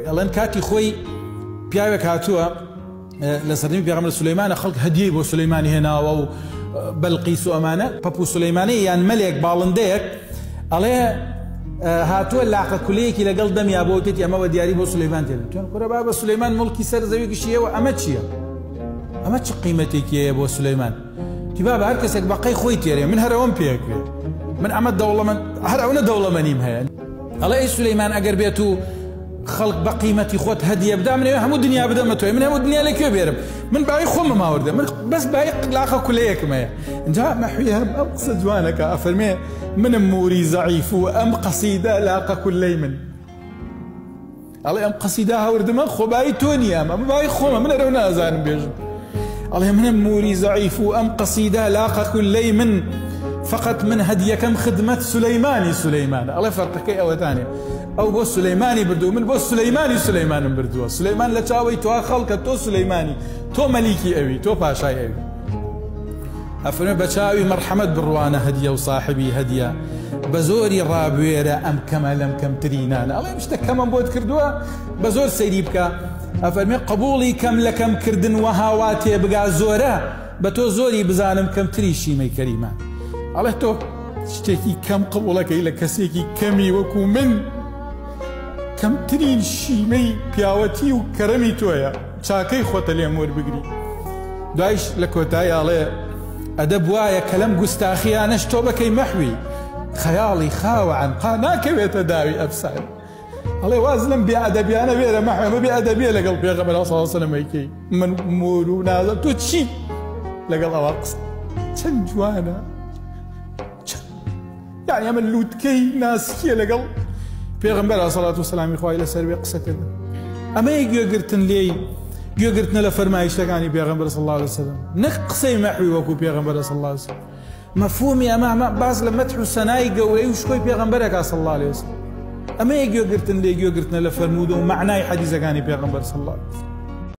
ئەڵێن کاتی خۆی پیاوێک هاتووە لە سەردەمی پێغەمبەر سولەیمانە خەڵک هەدیەی بۆ سولەیمانی هێناوە و بەلقیس و ئەمانە پەپ و سولەیمانی یان مەلێک باڵندەیەک ئەڵێ هاتووە لاقە کولەیەکی لەگەڵ دەمیا بۆ وتێتی ئەمەوە دیاری بۆ سولەیمان تێنن توێن خۆرە با بە سولەیمان مڵکی سەر زەوی گشتیەوە ئەمە چییە؟ ئەمە چ قیمەتێکیەیە بۆ سولەیمان؟ تیبا بە هەر کەسێک بەقەی خۆی تێرێ من هەرەوەم پێکوێ من ئەمە دەوڵەمەند هەر ئەوە دەوڵەمەنیم هەیە ئەڵێ ئەی سولەیمان ئەگەر بێت و خەڵک بە قیمەتی خۆت هەدیە بدا منێ هەموو دنیا بدەمە تۆی من هەموو دنیا لەکوێ بێرم من باوی خۆمە ماوەردە من بەس باوی لاقە کولەیەکم هەیە اینجا مەحوی هەم ئەم قسە جوانەکە ئەفەرمێ منم موری زەعیف و ئەم قەسیدە لاقە کولەی من ئەڵێ ئەم قەسیدە هەوردمە خۆ باوی تۆ نییە ئەمە باوی خۆمە من ئەرەو نازانم بێژم ئەڵێ منم موری زەعیف و ئەم قەسیدە لاقە کولەی من فقط من هديكم خدمة سليمان الله فرقكي أوتاني أو بو سليماني بردو من بو سليمان بردو سليمان لتاوي تو خلق تو سليماني تو مليكي أوي تو باشاي أوي أفرمي بتاوي مرحمة بروانة هدية وصاحبي هدية بزوري رابويرة أم كم ترينان الله مش كمان بود كردوا بزور سيريبك أفرمي قبولي كم لكم كردن وهاواتي بقى زورة بتو زوري بزانم كم تريشي مي كريمان الله تو شتێکی کەم قبوڵەکەی لە کەسێکی کەمی وەکو من کەمترین شیمەی پیاوەتی و کەرەمی تۆیە چاکەی خۆتە لێم وەربگری دوایش لە کۆتایی ئاڵێ ئەدەب وایە کە لەم گوستاخیانەش تۆ بەکەی مەحوی خەیاڵی خاوە عنقا ناکەوێتە داوی ئەفسان ئەڵێ واز لەم بێئەدەبیانە بێرە مەحوێ بە بێئەدەبیە لەگەڵ پێغەمبەر صلی الله علیه وسلم ئەیکەی من مور و نازە تۆ چی لەگەڵ ئەوە قسە چەند جوانە يعني أما اللوتكي ناس كي لقل پیغمبر عليه الصلاة والسلام إخوائي لسر بي قصة كذا أما يقرتن لي يقرتن لفرمايش لكاني پیغمبر صلى الله عليه وسلم نقصي محوي وكو پیغمبر صلى الله عليه وسلم مفهومي أما بعض لما تحو سناي قوي وشكوي پیغمبرك صلى الله عليه وسلم أما يقرتن لي يقرتن لفرمودو معناي حديث كاني پیغمبر صلى الله عليه وسلم